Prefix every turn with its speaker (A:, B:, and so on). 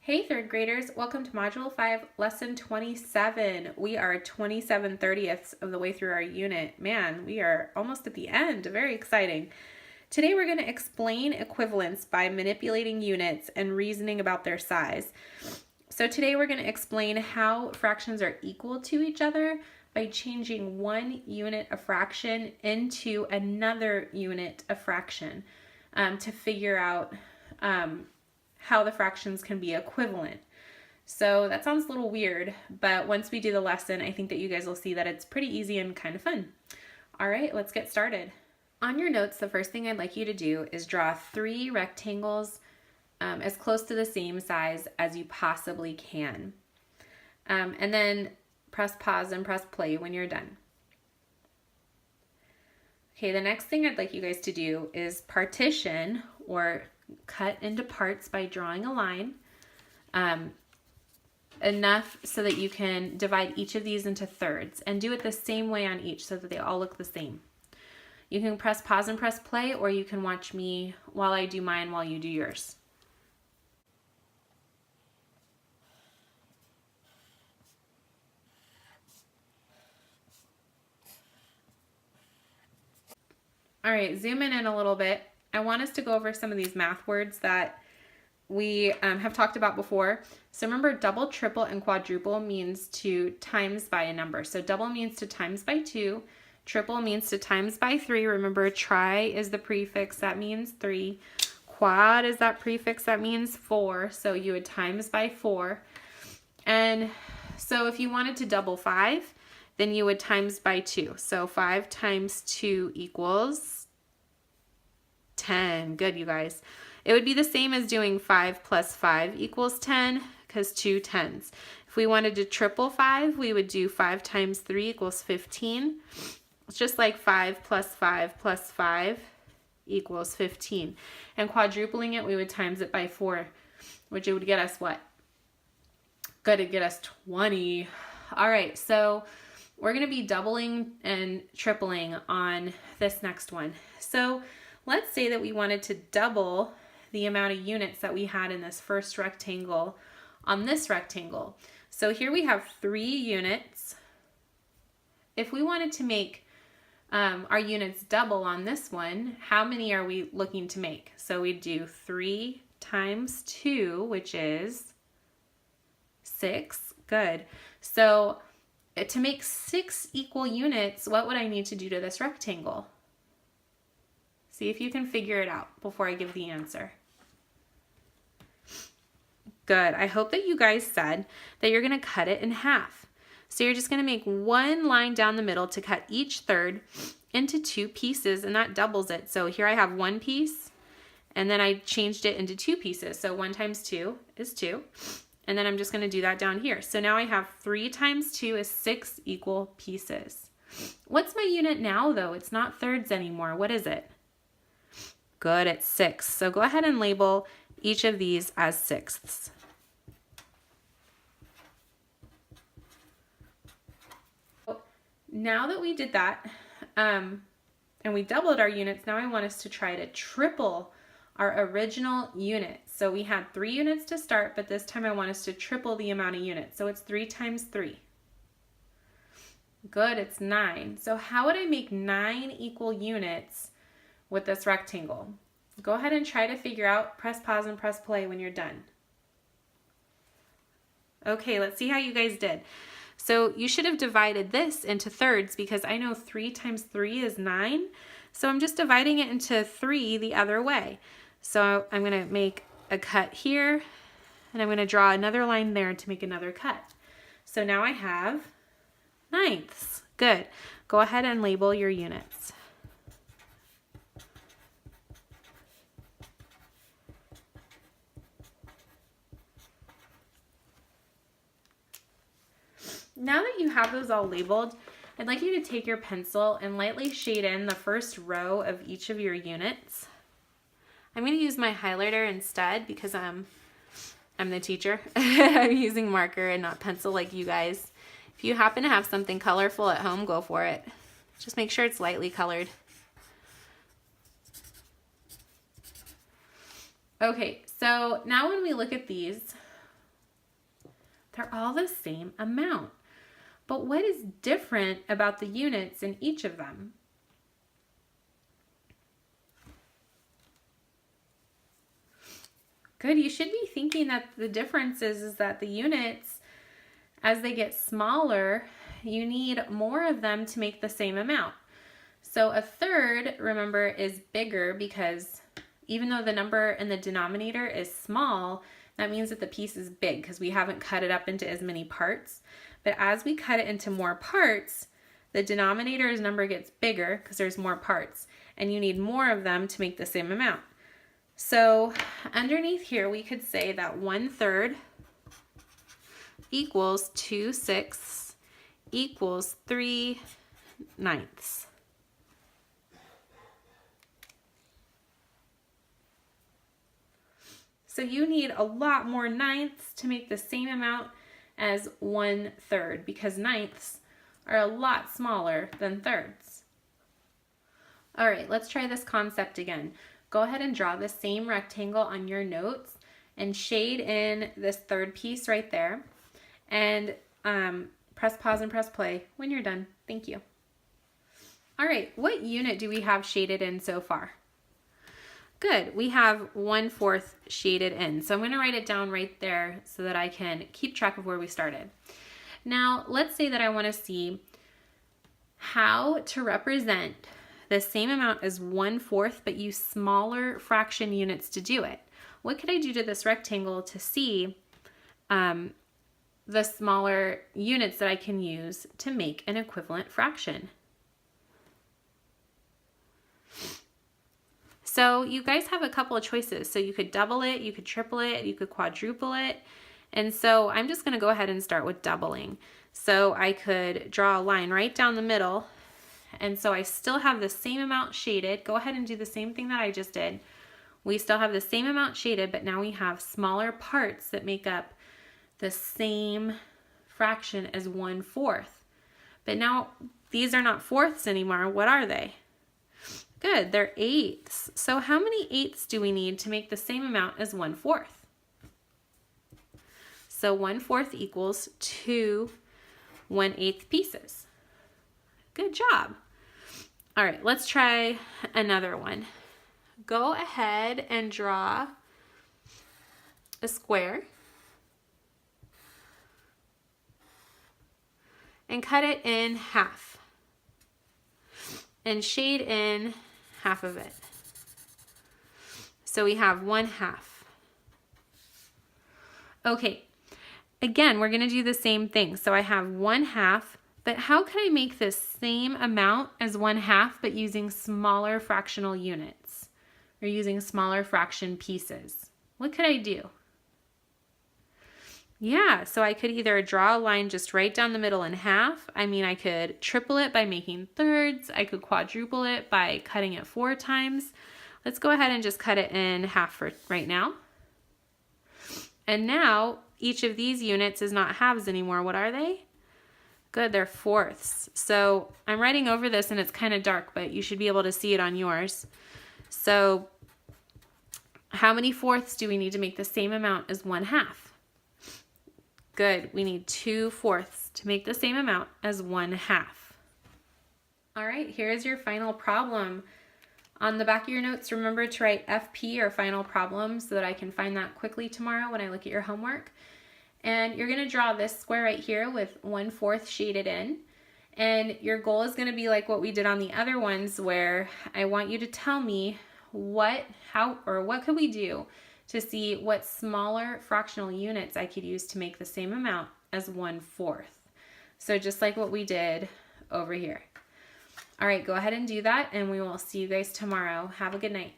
A: Hey third graders, welcome to Module 5, Lesson 27. We are 27/30ths of the way through our unit. Man, we are almost at the end. Very exciting. Today we're going to explain equivalence by manipulating units and reasoning about their size. So today we're going to explain how fractions are equal to each other by changing one unit of fraction into another unit of fraction to figure out how the fractions can be equivalent. So that sounds a little weird, but once we do the lesson, I think that you guys will see that it's pretty easy and kind of fun. All right, let's get started. On your notes, the first thing I'd like you to do is draw 3 rectangles as close to the same size as you possibly can. And then press pause and press play when you're done. Okay, the next thing I'd like you guys to do is partition or cut into parts by drawing a line, enough so that you can divide each of these into thirds and do it the same way on each so that they all look the same. You can press pause and press play, or you can watch me while I do mine while you do yours. All right, zoom in a little bit. I want us to go over some of these math words that we have talked about before. So remember, double, triple, and quadruple means to times by a number. So double means to times by 2. Triple means to times by 3. Remember, tri is the prefix. That means 3. Quad is that prefix. That means 4. So you would times by 4. And so if you wanted to double 5, then you would times by 2. So 5 times 2 equals 10. Good, you guys. It would be the same as doing 5 plus 5 equals 10, because 2 tens. If we wanted to triple 5, we would do 5 times 3 equals 15. It's just like 5 plus 5 plus 5 equals 15. And quadrupling it, we would times it by 4, which it would get us what? Good, it'd get us 20. All right, so we're going to be doubling and tripling on this next one. So let's say that we wanted to double the amount of units that we had in this first rectangle on this rectangle. So here we have 3 units. If we wanted to make our units double on this one, how many are we looking to make? So we'd do 3 times 2, which is 6. Good. So to make 6 equal units, what would I need to do to this rectangle? See if you can figure it out before I give the answer. Good. I hope that you guys said that you're going to cut it in half. So you're just going to make one line down the middle to cut each third into 2 pieces, and that doubles it. So here I have 1 piece, and then I changed it into 2 pieces. So 1 times 2 is 2. And then I'm just going to do that down here. So now I have 3 times 2 is 6 equal pieces. What's my unit now, though? It's not thirds anymore. What is it? Good, it's 6. So go ahead and label each of these as sixths. Now that we did that, and we doubled our units, now I want us to try to triple our original unit. So we had 3 units to start, but this time I want us to triple the amount of units. So it's 3 times 3. Good, it's 9. So how would I make 9 equal units with this rectangle? Go ahead and try to figure out. Press pause and press play when you're done. Okay, let's see how you guys did. So you should have divided this into thirds, because I know 3 times 3 is 9. So I'm just dividing it into 3 the other way. So I'm going to make a cut here, and I'm going to draw another line there to make another cut. So now I have ninths. Good. Go ahead and label your units. Now that you have those all labeled, I'd like you to take your pencil and lightly shade in the first row of each of your units. I'm going to use my highlighter instead because I'm the teacher. I'm using marker and not pencil like you guys. If you happen to have something colorful at home, go for it. Just make sure it's lightly colored. Okay, so now when we look at these, They're all the same amount. But what is different about the units in each of them? Good, you should be thinking that the difference is that the units, as they get smaller, you need more of them to make the same amount. So a third, remember, is bigger because even though the number in the denominator is small, that means that the piece is big because we haven't cut it up into as many parts. But as we cut it into more parts, the denominator's number gets bigger because there's more parts, and you need more of them to make the same amount. So underneath here, we could say that 1/3 equals 2/6 equals 3/9. So you need a lot more ninths to make the same amount as 1/3 because ninths are a lot smaller than thirds. All right, let's try this concept again. Go ahead and draw the same rectangle on your notes and shade in this third piece right there. And press pause and press play when you're done. Thank you. All right, what unit do we have shaded in so far? Good, we have 1/4 shaded in. So I'm going to write it down right there so that I can keep track of where we started. Now, let's say that I want to see how to represent the same amount as 1/4 but use smaller fraction units to do it. What could I do to this rectangle to see the smaller units that I can use to make an equivalent fraction? So you guys have a couple of choices. So you could double it, you could triple it, you could quadruple it. And so I'm just going to go ahead and start with doubling. So I could draw a line right down the middle. And so I still have the same amount shaded. Go ahead and do the same thing that I just did. We still have the same amount shaded, but now we have smaller parts that make up the same fraction as 1/4. But now these are not fourths anymore. What are they? Good, they're eighths. So how many eighths do we need to make the same amount as 1/4? So 1/4 equals 2 1/8 pieces. Good job. All right, let's try another one. Go ahead and draw a square and cut it in half and shade in half of it. So we have 1/2. Okay, again, we're going to do the same thing. So I have 1/2, but how can I make this same amount as 1/2 but using smaller fractional units or using smaller fraction pieces? What could I do? Yeah, so I could either draw a line just right down the middle in half. I mean, I could triple it by making thirds. I could quadruple it by cutting it 4 times. Let's go ahead and just cut it in half for right now. And now each of these units is not halves anymore. What are they? Good, they're fourths. So I'm writing over this and it's kind of dark, but you should be able to see it on yours. So how many fourths do we need to make the same amount as 1/2? Good, we need 2/4 to make the same amount as 1/2. All right, here's your final problem. On the back of your notes, remember to write FP or final problem so that I can find that quickly tomorrow when I look at your homework. And you're gonna draw this square right here with 1/4 shaded in. And your goal is gonna be like what we did on the other ones where I want you to tell me what could we do to see what smaller fractional units I could use to make the same amount as 1/4. So just like what we did over here. All right, go ahead and do that and we will see you guys tomorrow. Have a good night.